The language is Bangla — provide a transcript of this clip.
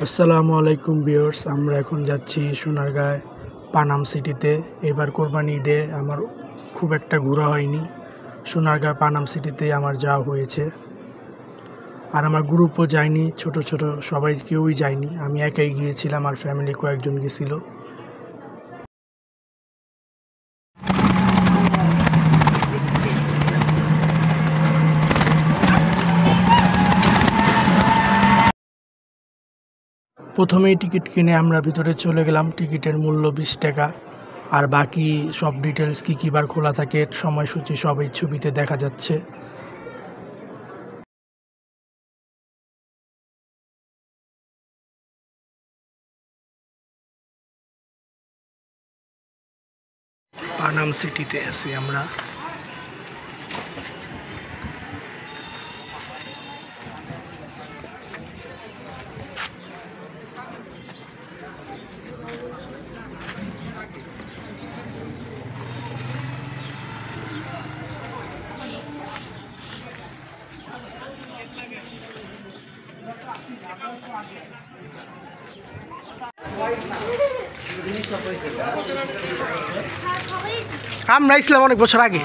আসসালামু আলাইকুম ভিউয়ার্স, আমরা এখন যাচ্ছি সোনারগাঁয় পানাম সিটিতে। এবার কোরবানি ঈদে আমার খুব একটা ঘোরা হয়নি। সোনারগাঁ পানাম সিটিতে আমার যাওয়া হয়েছে, আর আমার গ্রুপও যায়নি, ছোট ছোট সবাই কেউই যায়নি, আমি একাই গিয়েছিলাম, আর ফ্যামিলি কয়েকজন গেছিল। প্রথমেই টিকিট কিনে আমরা ভিতরে চলে গেলাম। টিকিটের মূল্য 20 টাকা, আর বাকি সব ডিটেলস কী বার খোলা থাকে, সময়সূচি সব এই ছবিতে দেখা যাচ্ছে। পানাম সিটিতে আছি আমরা। আমরা ইসলাম অনেক বছর আগে।